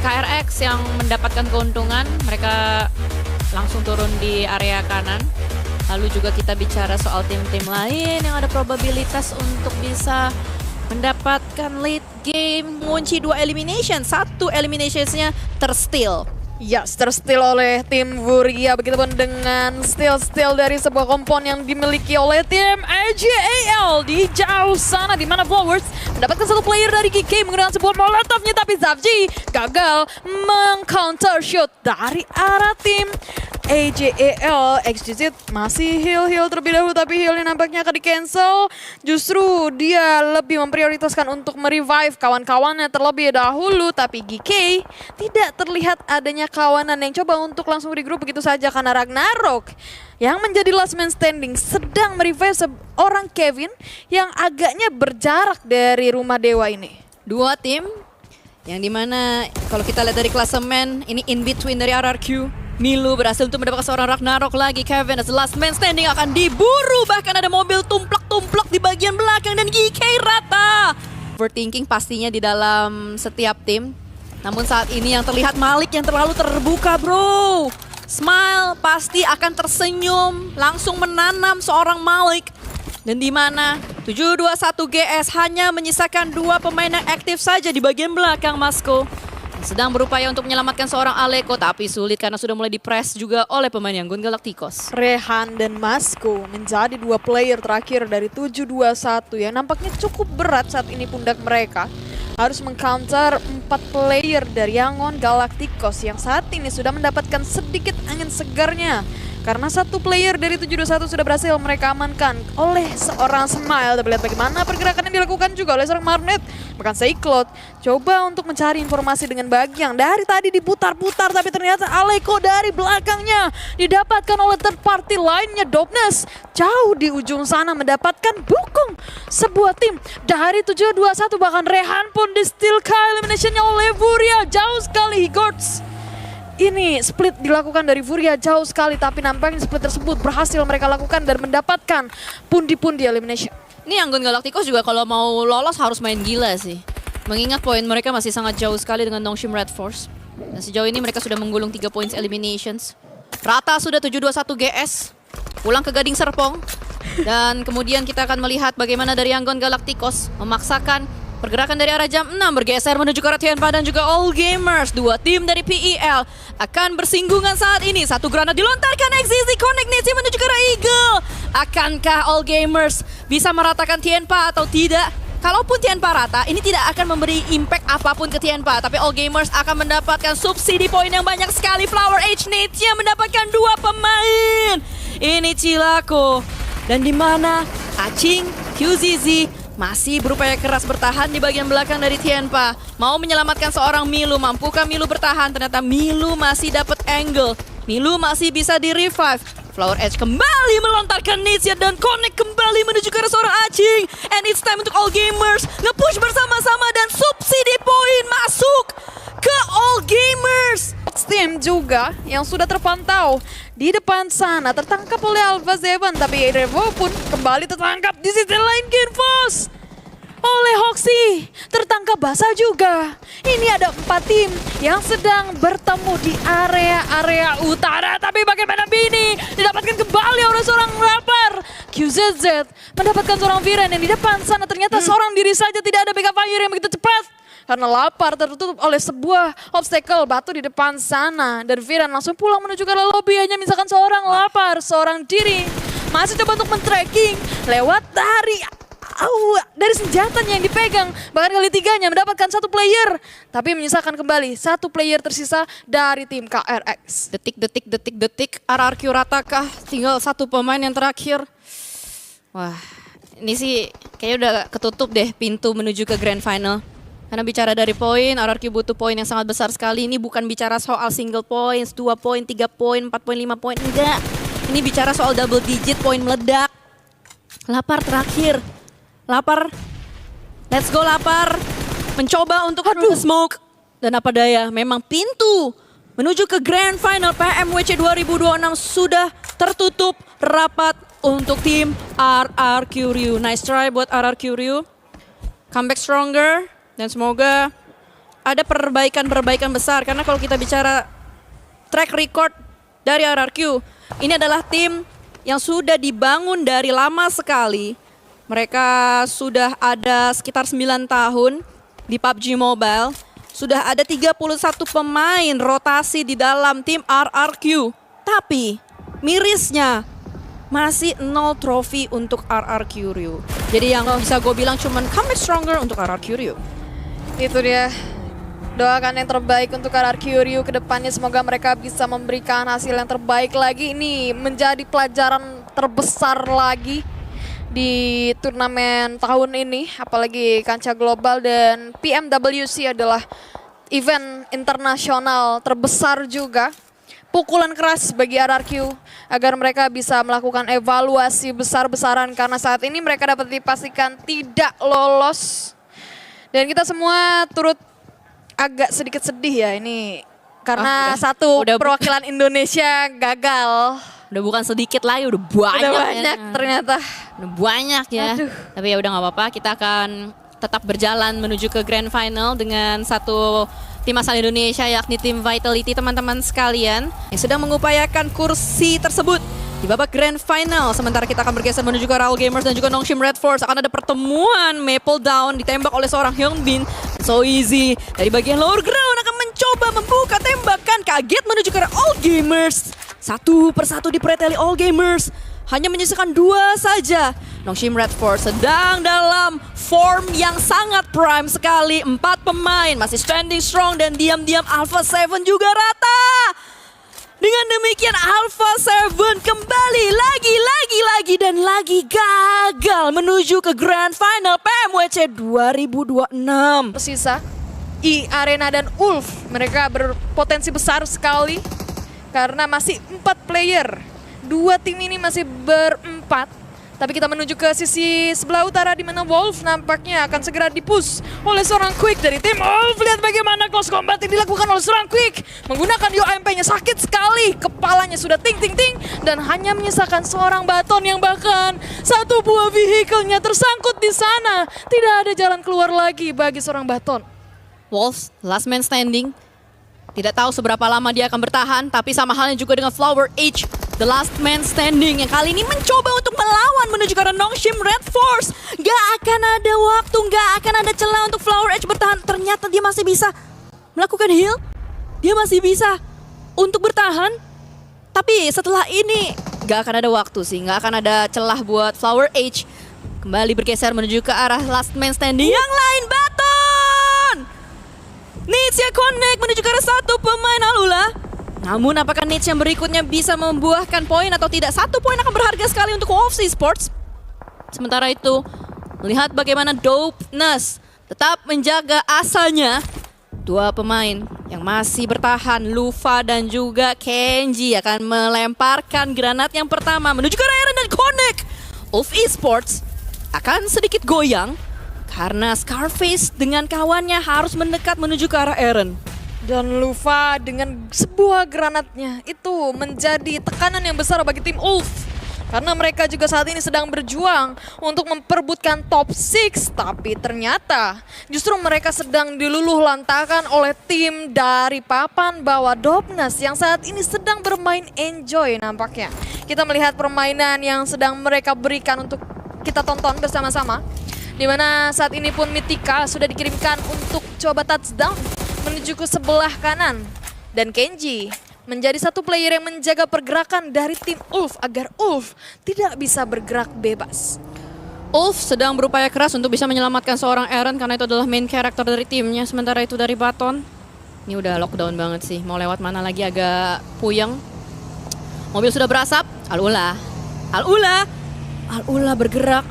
KRX yang mendapatkan keuntungan, mereka langsung turun di area kanan. Lalu juga kita bicara soal tim-tim lain yang ada probabilitas untuk bisa mendapatkan late game. Mengunci 2 elimination, 1 eliminationsnya tersteal. Yes, tersteal oleh tim Furia, begitupun dengan steal dari sebuah kompon yang dimiliki oleh tim AJAL di jauh sana, di mana Flowers mendapatkan 1 player dari GK menggunakan sebuah molotovnya, tapi Zavji gagal meng-counter shoot dari arah tim AJAL. XGZ masih heal terlebih dahulu, tapi healnya nampaknya akan di-cancel. Justru dia lebih memprioritaskan untuk merevive kawan-kawannya terlebih dahulu, tapi GK tidak terlihat adanya kawanan yang coba untuk langsung regroup begitu saja karena Ragnarok yang menjadi last man standing sedang merevive seorang Kevin yang agaknya berjarak dari rumah dewa ini. 2 tim yang dimana kalau kita lihat dari klasemen ini in between dari RRQ. Milu berhasil untuk mendapatkan seorang Ragnarok lagi. Kevin as the last man standing akan diburu. Bahkan ada mobil tumplak-tumplak di bagian belakang dan GK rata. Overthinking pastinya di dalam setiap tim. Namun saat ini yang terlihat Malik yang terlalu terbuka, bro. Smile pasti akan tersenyum, langsung menanam seorang Malik. Dan di mana 721 GS hanya menyisakan 2 pemain yang aktif saja di bagian belakang Masko. Sedang berupaya untuk menyelamatkan seorang Aleko, tapi sulit karena sudah mulai dipress juga oleh pemain Yangon Galacticos. Rehan dan Masko menjadi 2 player terakhir dari 721 yang nampaknya cukup berat saat ini pundak mereka. Harus meng-counter 4 player dari Yangon Galacticos yang saat ini sudah mendapatkan sedikit angin segarnya. Karena 1 player dari 721 sudah berhasil mereka amankan oleh seorang Smile. Tapi lihat bagaimana pergerakan yang dilakukan juga oleh seorang Marnet. Bahkan Cyclot coba untuk mencari informasi dengan Bagyang. Dari tadi diputar-putar tapi ternyata Aleko dari belakangnya didapatkan oleh third party lainnya. Dopness jauh di ujung sana mendapatkan bukung sebuah tim dari 721. Bahkan Rehan pun di steal eliminationnya oleh Furia. Jauh sekali Higorts. Ini split dilakukan dari Furia jauh sekali, tapi nampaknya split tersebut berhasil mereka lakukan dan mendapatkan pundi-pundi elimination. Ini Yangon Galacticos juga kalau mau lolos harus main gila sih. Mengingat poin mereka masih sangat jauh sekali dengan Nongshim Red Force. Dan sejauh ini mereka sudah menggulung 3 points eliminations. Rata sudah 721 GS. Pulang ke Gading Serpong. Dan kemudian kita akan melihat bagaimana dari Yangon Galacticos memaksakan pergerakan dari arah jam 6 bergeser menuju ke arah Tianpa dan juga All Gamers. 2 tim dari PEL akan bersinggungan saat ini. 1 granat dilontarkan XZZ, Connect Nisi menuju ke arah Eagle. Akankah All Gamers bisa meratakan Tianpa atau tidak? Kalaupun Tianpa rata, ini tidak akan memberi impact apapun ke Tianpa. Tapi All Gamers akan mendapatkan subsidi poin yang banyak sekali. Flower H-Nate-nya mendapatkan 2 pemain. Ini Cilako. Dan di mana Acing, QZZ masih berupaya keras bertahan di bagian belakang dari Tianpa. Mau menyelamatkan seorang Milu. Mampukah Milu bertahan? Ternyata Milu masih dapat angle. Milu masih bisa di-revive. Flower Edge kembali melontarkan Nizia dan Connect kembali menuju ke arah seorang Acing. And it's time untuk All Gamers nge-push bersama-sama dan subsidi poin masuk ke All Gamers. Steam juga yang sudah terpantau di depan sana tertangkap oleh Alpha Zeban, tapi Revo pun kembali tertangkap di sisi lain. Ginfos oleh Hoxie tertangkap basah juga. Ini ada 4 tim yang sedang bertemu di area utara, tapi bagaimana Bini didapatkan kembali oleh seorang rapper. QZZ mendapatkan seorang Viren yang di depan sana ternyata seorang diri saja, tidak ada backup fire yang begitu cepat. Karena lapar tertutup oleh sebuah obstacle batu di depan sana. Dan Viren langsung pulang menuju ke arah lobby. Hanya misalkan seorang lapar, seorang diri. Masih coba untuk men-tracking lewat dari senjatanya yang dipegang. Bahkan kali 3-nya mendapatkan 1 player. Tapi menyisakan kembali 1 player tersisa dari tim KRX. Detik. RRQ ratakah? Tinggal 1 pemain yang terakhir. Wah, ini sih kayaknya udah ketutup deh pintu menuju ke Grand Final. Karena bicara dari poin, RRQ butuh poin yang sangat besar sekali. Ini bukan bicara soal single points, 2 poin, 3 poin, 4 poin, 5 poin. Enggak. Ini bicara soal double digit poin meledak. Lapar terakhir. Lapar. Let's go lapar. Mencoba untuk smoke. Dan apa daya, memang pintu menuju ke Grand Final PMWC 2026 sudah tertutup rapat untuk tim RRQ Ryu. Nice try buat RRQ Ryu. Comeback stronger. Dan semoga ada perbaikan-perbaikan besar. Karena kalau kita bicara track record dari RRQ, ini adalah tim yang sudah dibangun dari lama sekali. Mereka sudah ada sekitar 9 tahun di PUBG Mobile. Sudah ada 31 pemain rotasi di dalam tim RRQ. Tapi mirisnya masih 0 trofi untuk RRQ Ryu. Jadi yang bisa gue bilang cuman come back stronger untuk RRQ Ryu. Itu dia. Doakan yang terbaik untuk RRQ Ryu ke depannya. Semoga mereka bisa memberikan hasil yang terbaik lagi. Ini menjadi pelajaran terbesar lagi di turnamen tahun ini. Apalagi kancah global, dan PMWC adalah event internasional terbesar juga. Pukulan keras bagi RRQ agar mereka bisa melakukan evaluasi besar-besaran karena saat ini mereka dapat dipastikan tidak lolos. Dan kita semua turut agak sedikit sedih ya ini karena udah perwakilan Indonesia gagal. Udah bukan sedikit lagi, udah banyak. Udah banyak ternyata. Udah banyak ya. Aduh. Tapi ya udah nggak apa-apa, kita akan tetap berjalan menuju ke Grand Final dengan satu tim asal Indonesia, yakni tim Vitality, teman-teman sekalian yang sedang mengupayakan kursi tersebut di babak Grand Final. Sementara kita akan bergeser menuju ke Raul Gamers dan juga Nongshim Red Force. Akan ada pertemuan Maple Down ditembak oleh seorang Hyungbin. So easy dari bagian lower ground akan mencoba membuka tembakan, kaget menuju ke All Gamers. Satu persatu dipreteli All Gamers. Hanya menyisakan 2 saja. Nongshim Red Force sedang dalam form yang sangat prime sekali. 4 pemain masih standing strong dan diam-diam Alpha 7 juga rata. Dengan demikian Alpha 7 kembali lagi dan lagi gagal menuju ke Grand Final PMWC 2026. Tersisa Arena dan Ulf, mereka berpotensi besar sekali karena masih 4 player. 2 tim ini masih berempat. Tapi kita menuju ke sisi sebelah utara di mana Wolf nampaknya akan segera dipush oleh seorang Quick dari tim Wolf. Lihat bagaimana close combat yang dilakukan oleh seorang Quick. Menggunakan UMP-nya sakit sekali. Kepalanya sudah ting-ting-ting dan hanya menyisakan seorang Baton yang bahkan satu buah vehicle-nya tersangkut di sana. Tidak ada jalan keluar lagi bagi seorang Baton. Wolves, last man standing. Tidak tahu seberapa lama dia akan bertahan, tapi sama halnya juga dengan Flower H, the last man standing yang kali ini mencoba untuk melawan menuju ke arah Nongshim Red Force. Gak akan ada waktu, gak akan ada celah untuk Flower H bertahan. Ternyata dia masih bisa melakukan heal, dia masih bisa untuk bertahan. Tapi setelah ini gak akan ada waktu sih, gak akan ada celah buat Flower H. Kembali bergeser menuju ke arah last man standing yang lain, Baton! Nietzsche connect menuju ke arah satu pemain Alula. Namun apakah Nietzsche yang berikutnya bisa membuahkan poin atau tidak? 1 poin akan berharga sekali untuk Wolves Esports. Sementara itu, melihat bagaimana Dopeness tetap menjaga asanya. 2 pemain yang masih bertahan, Lufa dan juga Kenji akan melemparkan granat yang pertama menuju ke arah Eren dan connect. Wolves Esports akan sedikit goyang karena Scarface dengan kawannya harus mendekat menuju ke arah Eren. Dan Lufa dengan sebuah granatnya itu menjadi tekanan yang besar bagi tim Wolf. Karena mereka juga saat ini sedang berjuang untuk memperebutkan top 6. Tapi ternyata justru mereka sedang diluluh lantakan oleh tim dari papan bawah Dopeness yang saat ini sedang bermain enjoy nampaknya. Kita melihat permainan yang sedang mereka berikan untuk kita tonton bersama-sama. Dimana saat ini pun Mythica sudah dikirimkan untuk coba touchdown menuju ke sebelah kanan. Dan Kenji menjadi satu player yang menjaga pergerakan dari tim Ulf agar Ulf tidak bisa bergerak bebas. Ulf sedang berupaya keras untuk bisa menyelamatkan seorang Eren karena itu adalah main karakter dari timnya. Sementara itu dari Baton, ini udah lockdown banget sih. Mau lewat mana lagi agak puyeng. Mobil sudah berasap. Alula bergerak.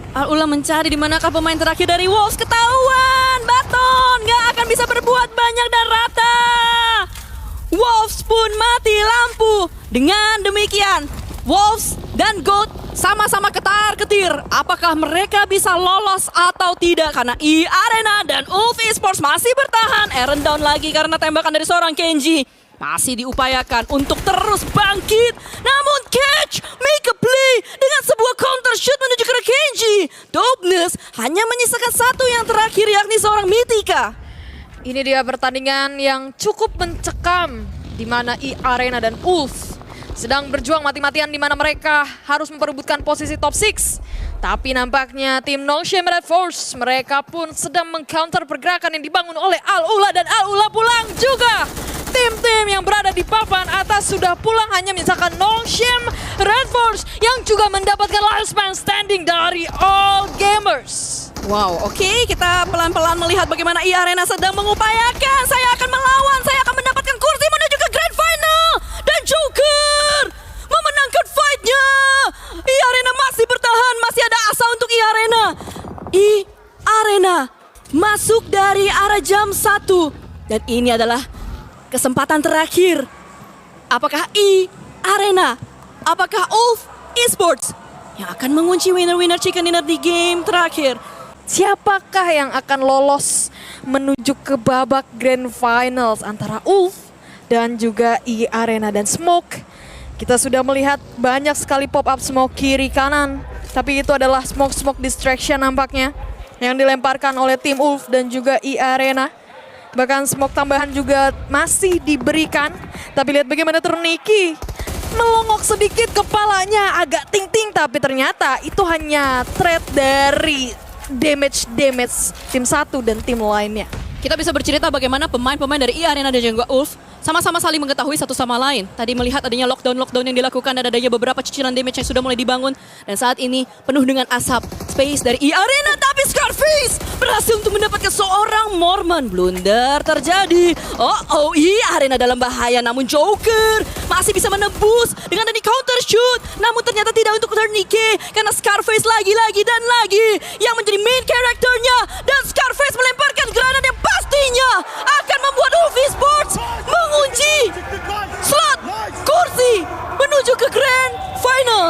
Alula mencari di manakah pemain terakhir dari Wolves. Ketahuan, Baton nggak akan bisa berbuat banyak dan rata. Wolves pun mati lampu. Dengan demikian, Wolves dan Goat sama-sama ketar-ketir. Apakah mereka bisa lolos atau tidak? Karena Arena dan Ulf Esports masih bertahan. Eren down lagi karena tembakan dari seorang Kenji. Masih diupayakan untuk terus bangkit. Namun Catch make a play dengan sebuah counter shoot menuju ke Kenji. Dopeness hanya menyisakan 1 yang terakhir yakni seorang Mythica. Ini dia pertandingan yang cukup mencekam di mana Arena dan Wolf sedang berjuang mati-matian di mana mereka harus memperebutkan posisi top 6. Tapi nampaknya tim No Shame Red Force mereka pun sedang mengcounter pergerakan yang dibangun oleh Al-Ula dan Al-Ula pulang juga. Tim-tim yang berada di papan atas sudah pulang, hanya menyisakan No Shame Red Force yang juga mendapatkan last man standing dari All Gamers. Wow, oke, kita pelan-pelan melihat bagaimana Arena sedang mengupayakan. Saya akan melawan, saya akan mendapatkan kursi menuju ke Grand Final. Dan Joker memenangkan fight-nya. Arena masih bertahan, masih ada asa untuk Arena. Arena masuk dari arah jam 1. Dan ini adalah kesempatan terakhir. Apakah Arena? Apakah Wolf Esports yang akan mengunci winner-winner chicken dinner di game terakhir? Siapakah yang akan lolos menuju ke babak Grand Finals antara Wolf dan juga Arena dan Smoke? Kita sudah melihat banyak sekali pop-up smoke kiri kanan, tapi itu adalah smoke distraction nampaknya yang dilemparkan oleh tim Wolf dan juga Arena. Bahkan smoke tambahan juga masih diberikan, tapi lihat bagaimana Terniki melongok sedikit kepalanya agak ting-ting, tapi ternyata itu hanya threat dari damage tim satu dan tim lainnya. Kita bisa bercerita bagaimana pemain-pemain dari Arena dan juga Wolf sama-sama saling mengetahui satu sama lain. Tadi melihat adanya lockdown yang dilakukan dan adanya beberapa cicilan damage yang sudah mulai dibangun. Dan saat ini penuh dengan asap space dari Arena, tapi Scarface berhasil untuk mendapatkan seorang Mormon. Blunder terjadi. Arena dalam bahaya, namun Joker masih bisa menebus dengan tadi counter shoot. Namun ternyata tidak untuk Ternike karena Scarface lagi-lagi dan lagi yang menjadi main karakternya. Dan Scarface melemparkan granat yang pastinya akan membuat Wolf Esports mengunci slot kursi menuju ke Grand Final.